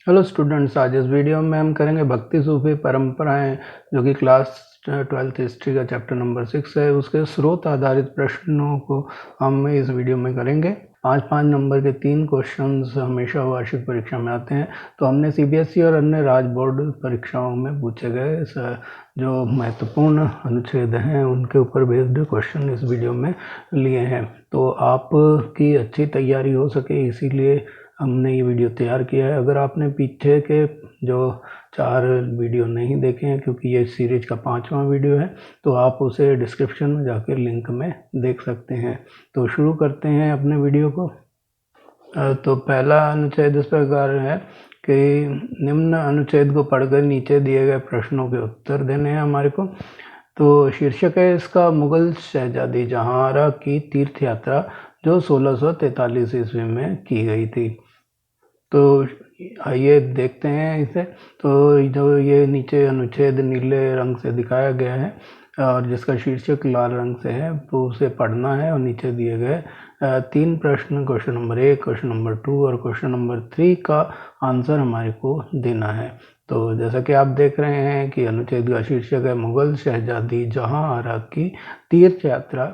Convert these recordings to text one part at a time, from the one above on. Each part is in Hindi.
हेलो स्टूडेंट्स, आज इस वीडियो में हम करेंगे भक्ति सूफी परंपराएं, जो कि क्लास 12th हिस्ट्री का चैप्टर नंबर 6 है। उसके स्रोत आधारित प्रश्नों को हम इस वीडियो में करेंगे। 5-5 नंबर के 3 क्वेश्चंस हमेशा वार्षिक परीक्षा में आते हैं, तो हमने सीबीएसई और अन्य राज्य बोर्ड परीक्षाओं में पूछे गए जो महत्वपूर्ण अनुच्छेद हैं उनके ऊपर बेस्ड क्वेश्चन इस वीडियो में लिए हैं। तो आपकी अच्छी तैयारी हो सके इसीलिए हमने ये वीडियो तैयार किया है। अगर आपने पीछे के जो 4 वीडियो नहीं देखे हैं, क्योंकि ये सीरीज का 5वां वीडियो है, तो आप उसे डिस्क्रिप्शन में जाकर लिंक में देख सकते हैं। तो शुरू करते हैं अपने वीडियो को। तो पहला अनुच्छेद इस प्रकार है कि निम्न अनुच्छेद को पढ़कर नीचे दिए गए प्रश्नों के उत्तर देने हैं हमारे को। तो शीर्षक है इसका, मुगल शहजादी जहांआरा की तीर्थ यात्रा जो 1643 ईस्वी में की गई थी। तो आइए देखते हैं इसे। तो जो ये नीचे अनुच्छेद नीले रंग से दिखाया गया है और जिसका शीर्षक लाल रंग से है, तो उसे पढ़ना है और नीचे दिए गए 3 प्रश्न, क्वेश्चन नंबर 1, क्वेश्चन नंबर 2 और क्वेश्चन नंबर 3 का आंसर हमारे को देना है। तो जैसा कि आप देख रहे हैं कि अनुच्छेद का शीर्षक है, मुगल शहजादी जहांआरा की तीर्थ यात्रा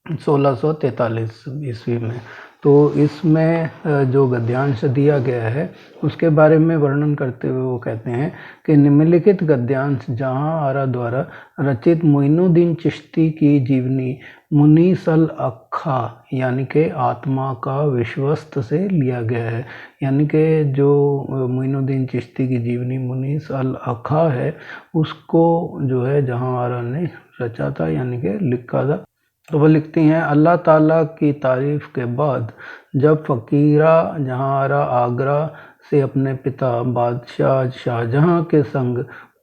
1643 ईस्वी में। तो इसमें जो गद्यांश दिया गया है उसके बारे में वर्णन करते हुए वो कहते हैं कि निम्नलिखित गद्यांश जहांआरा द्वारा रचित मोइनुद्दीन चिश्ती की जीवनी मुनीस अल अक्खा यानी कि आत्मा का विश्वस्त से लिया गया है। यानी कि जो मोइनुद्दीन चिश्ती की जीवनी मुनीस अल अक्खा है उसको जो है जहांआरा ने रचा था, यानी कि लिखा था। तो वो लिखती हैं, अल्लाह ताला की तारीफ के बाद जब फ़कीरा जहांआरा आगरा से अपने पिता बादशाह शाहजहां के संग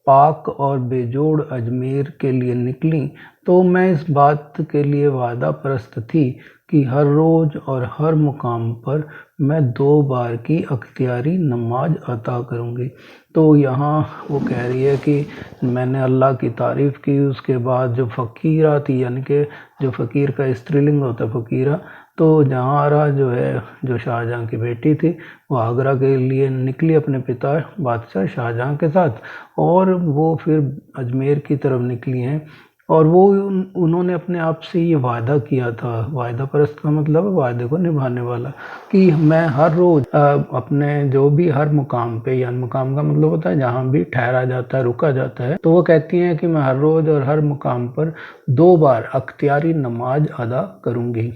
पाक और बेजोड़ अजमेर के लिए निकली, तो मैं इस बात के लिए वादा परस्त थी कि हर रोज़ और हर मुकाम पर मैं 2 बार की अख्तियारी नमाज अता करूँगी। तो यहाँ वो कह रही है कि मैंने अल्लाह की तारीफ़ की, उसके बाद जो फ़कीरा थी, यानी कि जो फ़कीर का स्त्रीलिंग होता है फ़कीरा, तो जहांआरा जो है, जो शाहजहां की बेटी थी, वो आगरा के लिए निकली अपने पिता बादशाह शाहजहां के साथ, और वो फिर अजमेर की तरफ निकली हैं। और वो उन्होंने अपने आप से ये वादा किया था, वायदा परस्त का मतलब वायदे को निभाने वाला, कि मैं हर रोज़ अपने जो भी हर मुकाम पे, यानी मुकाम का मतलब होता है जहाँ भी ठहरा जाता है, रुका जाता है, तो वो कहती हैं कि मैं हर रोज़ और हर मुकाम पर 2 बार अख्तियारी नमाज अदा करूँगी।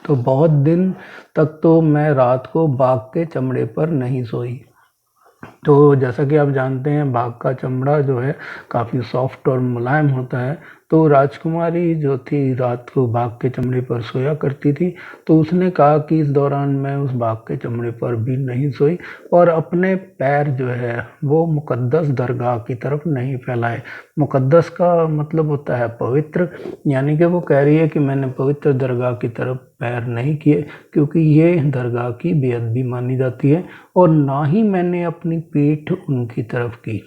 तो बहुत दिन तक तो मैं रात को बाघ के चमड़े पर नहीं सोई। तो जैसा कि आप जानते हैं, बाघ का चमड़ा जो है काफ़ी सॉफ्ट और मुलायम होता है। तो राजकुमारी जो थी रात को बाघ के चमड़े पर सोया करती थी। तो उसने कहा कि इस दौरान मैं उस बाघ के चमड़े पर भी नहीं सोई और अपने पैर जो है वो मुक़द्दस दरगाह की तरफ नहीं फैलाए। मुक़द्दस का मतलब होता है पवित्र, यानी कि वो कह रही है कि मैंने पवित्र दरगाह की तरफ पैर नहीं किए, क्योंकि ये दरगाह की बेअदबी मानी जाती है। और ना ही मैंने अपनी पीठ उनकी तरफ की।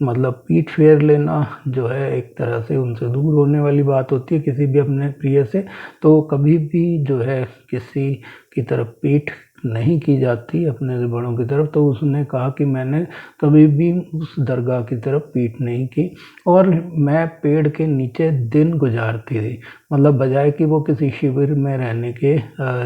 मतलब पीठ फेर लेना जो है एक तरह से उनसे दूर होने वाली बात होती है, किसी भी अपने प्रिय से। तो कभी भी जो है किसी की तरफ पीठ नहीं की जाती अपने बड़ों की तरफ। तो उसने कहा कि मैंने कभी भी उस दरगाह की तरफ पीठ नहीं की और मैं पेड़ के नीचे दिन गुजारती थी। मतलब बजाय कि वो किसी शिविर में रहने के,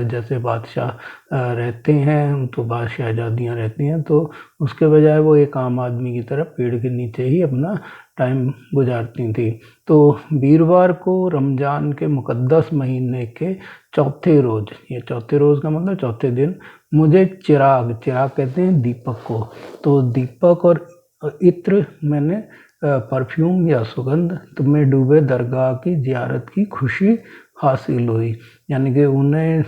जैसे बादशाह रहते हैं तो बादशाह शहजादियाँ रहती हैं, तो उसके बजाय वो एक आम आदमी की तरह पेड़ के नीचे ही अपना टाइम गुजारती थी। तो वीरवार को रमज़ान के मुक़द्दस महीने के चौथे रोज़, ये चौथे रोज़ का मतलब चौथे दिन, मुझे चिराग कहते हैं दीपक को, तो दीपक और इत्र मैंने परफ्यूम या सुगंध में डूबे दरगाह की ज़ियारत की खुशी हासिल हुई। यानी कि उन्हें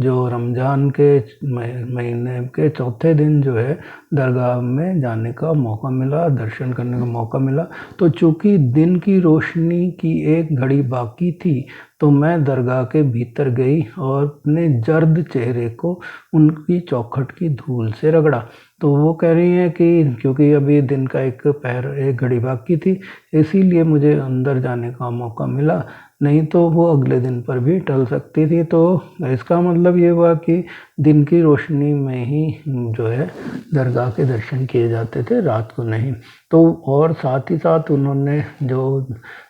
जो रमज़ान के महीने के चौथे दिन जो है दरगाह में जाने का मौका मिला, दर्शन करने का मौका मिला। तो चूँकि दिन की रोशनी की एक घड़ी बाकी थी, तो मैं दरगाह के भीतर गई और अपने जर्द चेहरे को उनकी चौखट की धूल से रगड़ा। तो वो कह रही हैं कि क्योंकि अभी दिन का एक घड़ी बाकी थी, इसीलिए मुझे अंदर जाने का मौका मिला, नहीं तो वो अगले दिन पर भी टल सकती थी। तो इसका मतलब ये हुआ कि दिन की रोशनी में ही जो है दरगाह के दर्शन किए जाते थे, रात को नहीं। तो और साथ ही साथ उन्होंने जो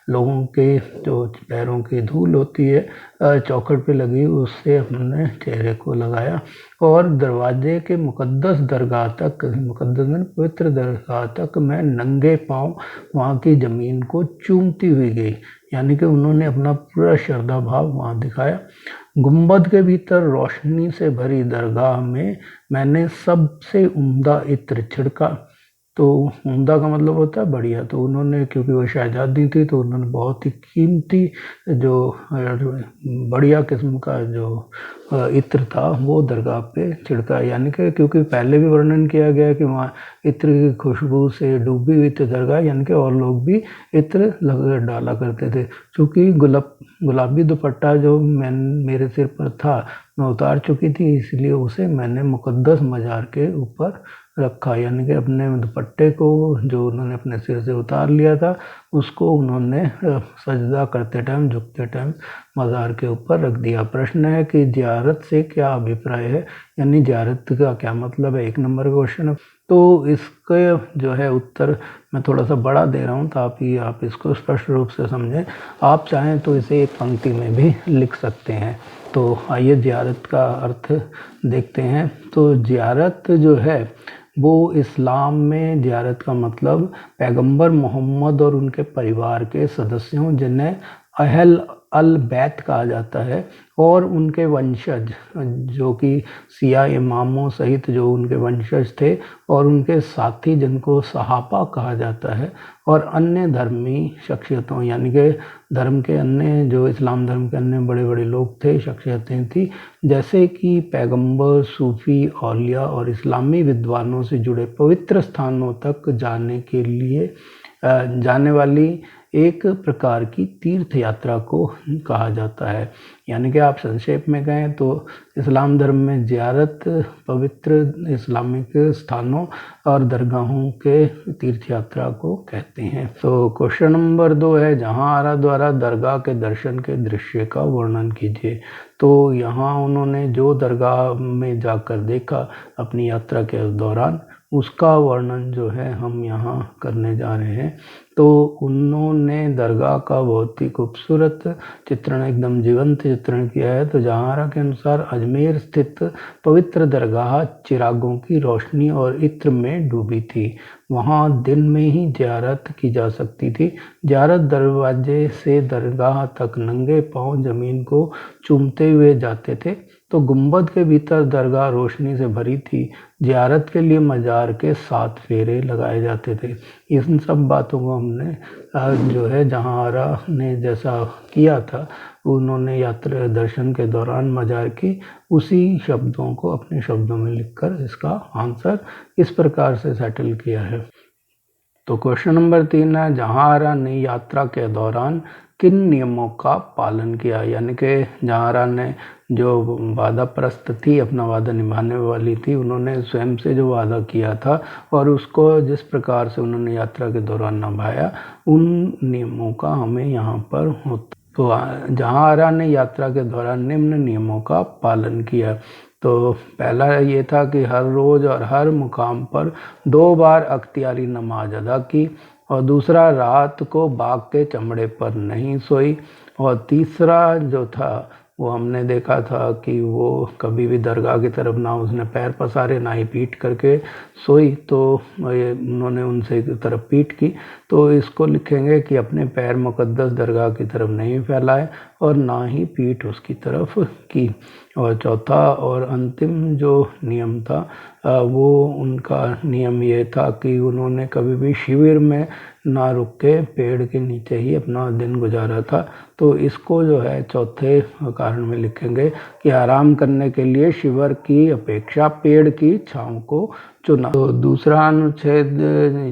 लोगों के जो पैरों की धूल होती है चौखट पे लगी, उससे अपने चेहरे को लगाया और दरवाजे के मुकद्दस दरगाह तक, मुकद्दस में पवित्र दरगाह तक मैं नंगे पाँव वहाँ की ज़मीन को चूमती हुई गई। यानी कि उन्होंने अपना पूरा श्रद्धा भाव वहाँ दिखाया। गुंबद के भीतर रोशनी से भरी दरगाह में मैंने सबसे उम्दा इत्र छिड़का। तो उम्दा का मतलब होता है बढ़िया। तो उन्होंने, क्योंकि वो शहजादी थी, तो उन्होंने बहुत ही कीमती जो बढ़िया किस्म का जो इत्र था वो दरगाह पे छिड़का। यानी कि क्योंकि पहले भी वर्णन किया गया कि वहाँ इत्र की खुशबू से डूबी हुई थी दरगाह, यानी कि और लोग भी इत्र डाला करते थे। चूँकि गुलाबी दुपट्टा जो मेरे सिर पर था मैं उतार चुकी थी, इसलिए उसे मैंने मुकद्दस मज़ार के ऊपर रखा। यानी कि अपने दुपट्टे को जो उन्होंने अपने सिर से उतार लिया था उसको उन्होंने सजदा करते टाइम, झुकते टाइम मज़ार के ऊपर रख दिया। प्रश्न है कि ज़ियारत से क्या अभिप्राय है, यानी ज़ियारत का क्या मतलब है, 1 नंबर का क्वेश्चन है। तो इसके जो है उत्तर मैं थोड़ा सा बड़ा दे रहा हूँ ताकि आप इसको स्पष्ट रूप से समझें। आप चाहें तो इसे एक पंक्ति में भी लिख सकते हैं। तो आइए ज़ियारत का अर्थ देखते हैं। तो ज़ियारत जो है वो इस्लाम में ज़ियारत का मतलब पैगंबर मोहम्मद और उनके परिवार के सदस्यों, जिन्हें अहल अल बैत कहा जाता है, और उनके वंशज जो कि सिया इमामों सहित जो उनके वंशज थे और उनके साथी जिनको सहाबा कहा जाता है, और अन्य धर्मी शख्सियतों, यानी कि धर्म के अन्य जो इस्लाम धर्म के अन्य बड़े बड़े लोग थे, शख्सियतें थी, जैसे कि पैगंबर, सूफ़ी, औलिया और इस्लामी विद्वानों से जुड़े पवित्र स्थानों तक जाने के लिए जाने वाली एक प्रकार की तीर्थ यात्रा को कहा जाता है। यानी कि आप संक्षेप में कहें तो इस्लाम धर्म में ज़ियारत पवित्र इस्लामिक स्थानों और दरगाहों के तीर्थ यात्रा को कहते हैं। तो क्वेश्चन नंबर 2 है, जहां आरा द्वारा दरगाह के दर्शन के दृश्य का वर्णन कीजिए। तो यहाँ उन्होंने जो दरगाह में जाकर देखा अपनी यात्रा के दौरान, उसका वर्णन जो है हम यहाँ करने जा रहे हैं। तो उन्होंने दरगाह का बहुत ही खूबसूरत चित्रण, एकदम जीवंत चित्रण किया है। तो जहांरा के अनुसार अजमेर स्थित पवित्र दरगाह चिरागों की रोशनी और इत्र में डूबी थी। वहाँ दिन में ही ज़ियारत की जा सकती थी। ज़ियारत दरवाजे से दरगाह तक नंगे पाँव ज़मीन को चूमते हुए जाते थे। तो गुंबद के भीतर दरगाह रोशनी से भरी थी। ज़ियारत के लिए मज़ार के 7 फेरे लगाए जाते थे। इन सब बातों को हमने जो है जहांरा ने जैसा किया था, उन्होंने यात्रा दर्शन के दौरान मज़ार की उसी शब्दों को अपने शब्दों में लिखकर इसका आंसर इस प्रकार से सेटल किया है। तो क्वेश्चन नंबर 3 है, जहांरा ने यात्रा के दौरान किन नियमों का पालन किया। यानी कि जहांरा ने जो वादा परस्त थी, अपना वादा निभाने वाली थी, उन्होंने स्वयं से जो वादा किया था और उसको जिस प्रकार से उन्होंने यात्रा के दौरान निभाया, उन नियमों का हमें यहाँ पर होता। तो जहांरा ने यात्रा के दौरान निम्न नियमों का पालन किया। तो पहला ये था कि हर रोज़ और हर मुकाम पर 2 बार अख्तियारी नमाज अदा की, और दूसरा रात को बाघ के चमड़े पर नहीं सोई, और तीसरा जो था वो हमने देखा था कि वो कभी भी दरगाह की तरफ ना उसने पैर पसारे, ना ही पीठ करके सोई। तो उन्होंने उनसे एक तरफ पीठ की। तो इसको लिखेंगे कि अपने पैर मुकद्दस दरगाह की तरफ नहीं फैलाए और ना ही पीठ उसकी तरफ की। और चौथा और अंतिम जो नियम था वो उनका नियम ये था कि उन्होंने कभी भी शिविर में ना रुक के पेड़ के नीचे ही अपना दिन गुजारा था। तो इसको जो है चौथे कारण में लिखेंगे कि आराम करने के लिए शिविर की अपेक्षा पेड़ की छांव को चुना। तो दूसरा अनुच्छेद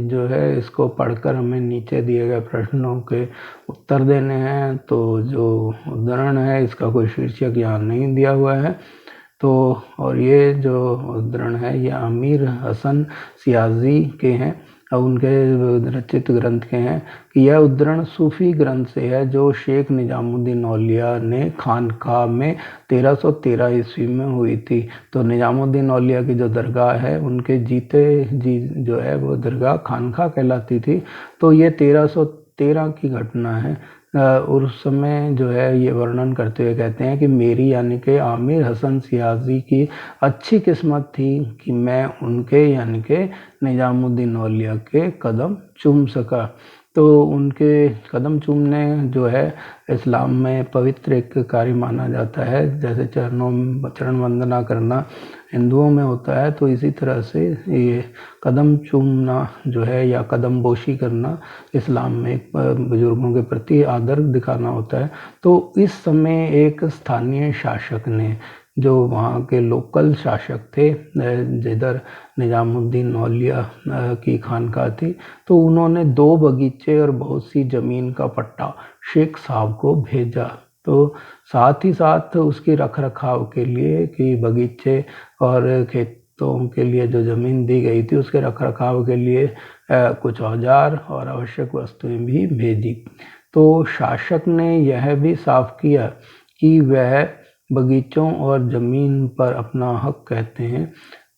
जो है इसको पढ़कर हमें नीचे दिए गए प्रश्नों के उत्तर देने हैं। तो जो उदाहरण है इसका कोई शीर्षक यहाँ नहीं दिया हुआ है। तो और ये जो उद्धरण है ये अमीर हसन सियाजी के हैं और उनके रचित ग्रंथ के हैं कि यह उद्धरण सूफी ग्रंथ से है जो शेख निजामुद्दीन औलिया ने खानकाह में 1313 ईस्वी में हुई थी। तो निजामुद्दीन औलिया की जो दरगाह है उनके जीते जी जो है वो दरगाह खानकाह कहलाती थी। तो ये 1313 की घटना है। और उस समय जो है ये वर्णन करते हुए कहते हैं कि मेरी यानी कि आमिर हसन सियाजी की अच्छी किस्मत थी कि मैं उनके यानी कि निजामुद्दीन औलिया के कदम चूम सका। तो उनके कदम चूमने जो है इस्लाम में पवित्र एक कार्य माना जाता है। जैसे चरण वंदना करना हिंदुओं में होता है, तो इसी तरह से ये कदम चूमना जो है या कदम बोशी करना इस्लाम में एक बुजुर्गों के प्रति आदर दिखाना होता है। तो इस समय एक स्थानीय शासक ने, जो वहाँ के लोकल शासक थे जिधर निजामुद्दीन औलिया की खानकाह थी, तो उन्होंने 2 बगीचे और बहुत सी ज़मीन का पट्टा शेख साहब को भेजा। तो साथ ही साथ उसकी रख रखाव के लिए कि बगीचे और खेतों के लिए जो ज़मीन दी गई थी उसके रख रखाव के लिए कुछ औजार और आवश्यक वस्तुएं भी भेजी। तो शासक ने यह भी साफ किया कि वह बगीचों और ज़मीन पर अपना हक कहते हैं।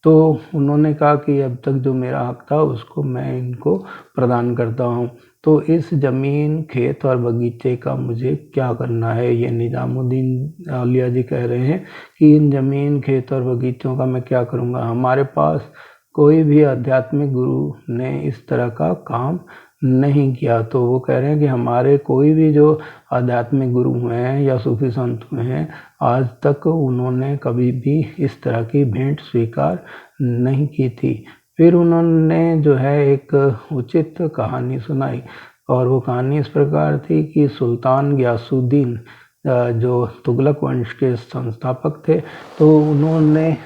तो उन्होंने कहा कि अब तक जो मेरा हक था उसको मैं इनको प्रदान करता हूँ। तो इस ज़मीन खेत और बगीचे का मुझे क्या करना है, ये निजामुद्दीन औलिया जी कह रहे हैं कि इन ज़मीन खेत और बगीचों का मैं क्या करूँगा। हमारे पास कोई भी आध्यात्मिक गुरु ने इस तरह का काम नहीं किया। तो वो कह रहे हैं कि हमारे कोई भी जो आध्यात्मिक गुरु हुए हैं या सूफी संत हुए हैं, आज तक उन्होंने कभी भी इस तरह की भेंट स्वीकार नहीं की थी। फिर उन्होंने जो है एक उचित कहानी सुनाई और वो कहानी इस प्रकार थी कि सुल्तान गियासुद्दीन जो तुगलक वंश के संस्थापक थे, तो उन्होंने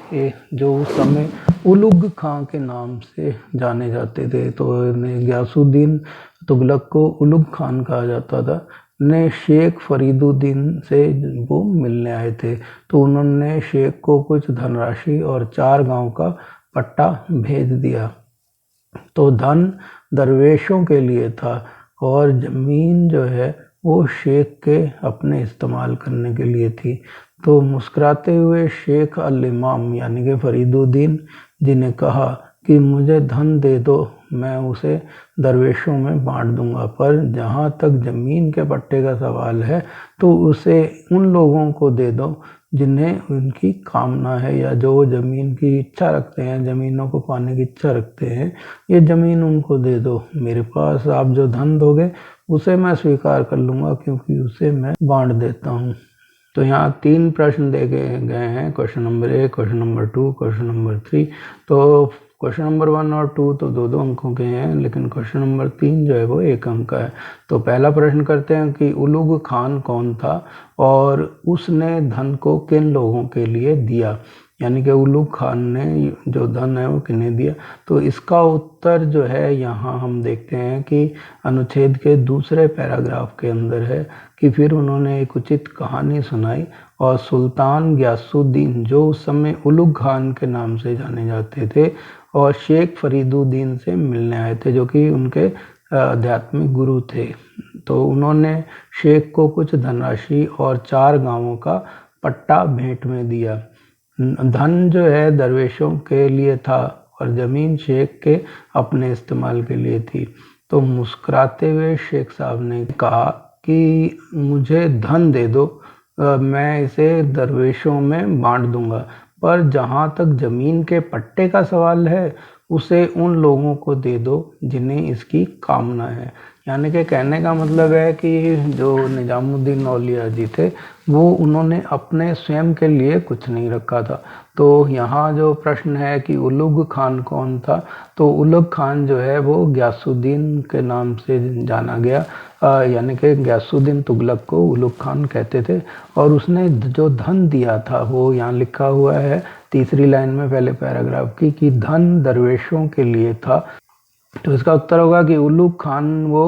जो उस समय उलुग खां के नाम से जाने जाते थे, तो गियासुद्दीन तुगलक को उलुग खान कहा जाता था, ने शेख फरीदुद्दीन से वो मिलने आए थे। तो उन्होंने शेख को कुछ धनराशि और 4 गांव का पट्टा भेज दिया। तो धन दरवेशों के लिए था और ज़मीन जो है वो शेख के अपने इस्तेमाल करने के लिए थी। तो मुस्कुराते हुए शेख अल इमाम यानी कि फरीदुद्दीन जी ने कहा कि मुझे धन दे दो, मैं उसे दरवेशों में बांट दूंगा, पर जहाँ तक ज़मीन के पट्टे का सवाल है तो उसे उन लोगों को दे दो जिन्हें उनकी कामना है या जो ज़मीन की इच्छा रखते हैं, ज़मीनों को पाने की इच्छा रखते हैं, ये ज़मीन उनको दे दो। मेरे पास आप जो धन दोगे उसे मैं स्वीकार कर लूँगा क्योंकि उसे मैं बांट देता हूँ। तो यहाँ 3 प्रश्न दे गए हैं, question number 1, question number 2, question number 3। तो क्वेश्चन नंबर 1 और 2 तो 2-2 अंकों के हैं, लेकिन क्वेश्चन नंबर 3 जो है वो 1 अंक का है। तो पहला प्रश्न करते हैं कि उलुग खान कौन था और उसने धन को किन लोगों के लिए दिया, यानी कि उलुग खान ने जो धन है वो किन्हें दिया। तो इसका उत्तर जो है यहाँ हम देखते हैं कि अनुच्छेद के दूसरे पैराग्राफ के अंदर है कि फिर उन्होंने एक उचित कहानी सुनाई और सुल्तान गियासुद्दीन जो उस समय उलुग खान के नाम से जाने जाते थे और शेख फरीदुद्दीन से मिलने आए थे जो कि उनके आध्यात्मिक गुरु थे। तो उन्होंने शेख को कुछ धनराशि और 4 गांवों का पट्टा भेंट में दिया। धन जो है दरवेशों के लिए था और ज़मीन शेख के अपने इस्तेमाल के लिए थी। तो मुस्कुराते हुए शेख साहब ने कहा कि मुझे धन दे दो, मैं इसे दरवेशों में बांट दूंगा, पर जहाँ तक ज़मीन के पट्टे का सवाल है उसे उन लोगों को दे दो जिन्हें इसकी कामना है। यानी कि कहने का मतलब है कि जो निजामुद्दीन औलिया जी थे वो उन्होंने अपने स्वयं के लिए कुछ नहीं रखा था। तो यहाँ जो प्रश्न है कि उलुग खान कौन था, तो उलुग खान जो है वो गियासुद्दीन के नाम से जाना गया, यानी कि गियासुद्दीन तुगलक को उलुग खान कहते थे। और उसने जो धन दिया था वो यहाँ लिखा हुआ है तीसरी लाइन में पहले पैराग्राफ की कि धन दरवेशों के लिए था तो इसका उत्तर होगा कि उलुग खान वो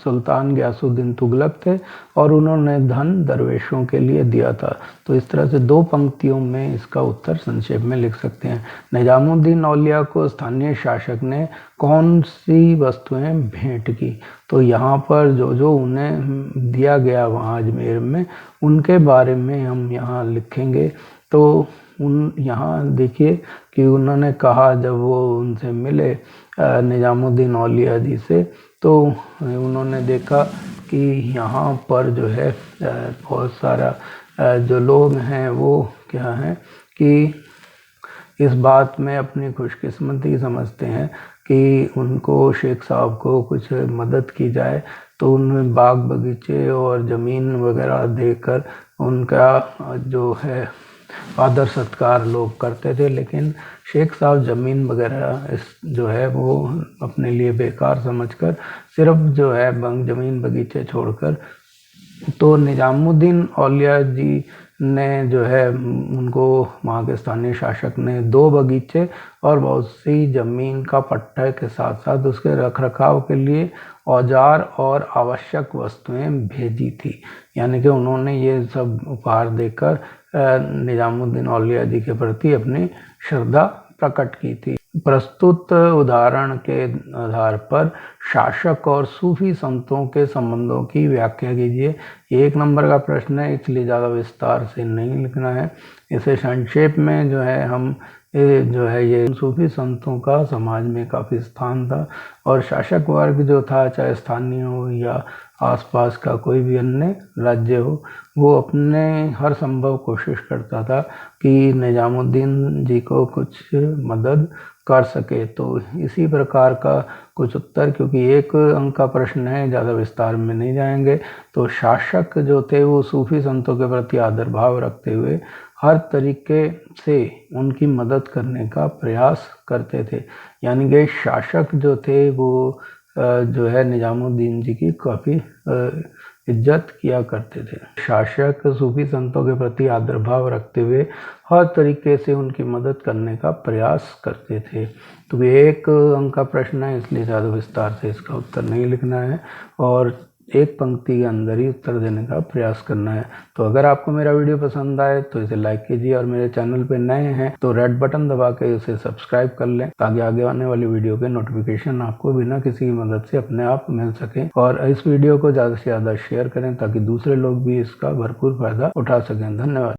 सुल्तान गयासुद्दीन तुगलक थे और उन्होंने धन दरवेशों के लिए दिया था। तो इस तरह से 2 पंक्तियों में इसका उत्तर संक्षेप में लिख सकते हैं। निजामुद्दीन औलिया को स्थानीय शासक ने कौन सी वस्तुएं भेंट की? तो यहाँ पर जो जो उन्हें दिया गया वहाँ अजमेर में, उनके बारे में हम यहाँ लिखेंगे। तो यहाँ देखिए कि उन्होंने कहा, जब वो उनसे मिले निजामुद्दीन औलिया जी से, तो उन्होंने देखा कि यहाँ पर जो है बहुत सारा जो लोग हैं वो क्या है कि इस बात में अपनी खुशकिस्मती समझते हैं कि उनको, शेख साहब को कुछ मदद की जाए। तो उनमें बाग बगीचे और ज़मीन वगैरह देकर उनका जो है आदर सत्कार लोग करते थे, लेकिन शेख साहब ज़मीन वगैरह इस जो है वो अपने लिए बेकार समझकर सिर्फ जो है ज़मीन बगीचे छोड़कर, तो निजामुद्दीन औलिया जी ने जो है उनको, वहाँ के स्थानीय शासक ने 2 बगीचे और बहुत सी ज़मीन का पट्टा के साथ साथ उसके रखरखाव के लिए औजार और आवश्यक वस्तुएं भेजी थी। यानी कि उन्होंने ये सब उपहार देकर निजामुद्दीन औलिया जी के प्रति अपनी श्रद्धा प्रकट की थी। प्रस्तुत उदाहरण के आधार पर शासक और सूफी संतों के संबंधों की व्याख्या कीजिए। 1 नंबर का प्रश्न है, इसलिए ज़्यादा विस्तार से नहीं लिखना है। इसे संक्षेप में जो है हम जो है ये सूफी संतों का समाज में काफ़ी स्थान था और शासक वर्ग जो था, चाहे स्थानीय हो या आसपास का कोई भी अन्य राज्य हो, वो अपने हर संभव कोशिश करता था कि निजामुद्दीन जी को कुछ मदद कर सके। तो इसी प्रकार का कुछ उत्तर, क्योंकि 1 अंक का प्रश्न है, ज़्यादा विस्तार में नहीं जाएंगे। तो शासक जो थे वो सूफी संतों के प्रति आदर भाव रखते हुए हर तरीके से उनकी मदद करने का प्रयास करते थे। यानी कि शासक जो थे वो जो है निजामुद्दीन जी की काफ़ी इज्जत किया करते थे। शासक सूफी संतों के प्रति आदर भाव रखते हुए हर तरीके से उनकी मदद करने का प्रयास करते थे। तो 1 अंक का प्रश्न है, इसलिए ज़्यादा विस्तार से इसका उत्तर नहीं लिखना है और 1 पंक्ति के अंदर ही उत्तर देने का प्रयास करना है। तो अगर आपको मेरा वीडियो पसंद आए तो इसे लाइक कीजिए और मेरे चैनल पे नए हैं तो रेड बटन दबा के इसे सब्सक्राइब कर लें, ताकि आगे आने वाली वीडियो के नोटिफिकेशन आपको बिना किसी की मदद से अपने आप मिल सके। और इस वीडियो को ज़्यादा से ज़्यादा शेयर करें ताकि दूसरे लोग भी इसका भरपूर फायदा उठा सकें। धन्यवाद।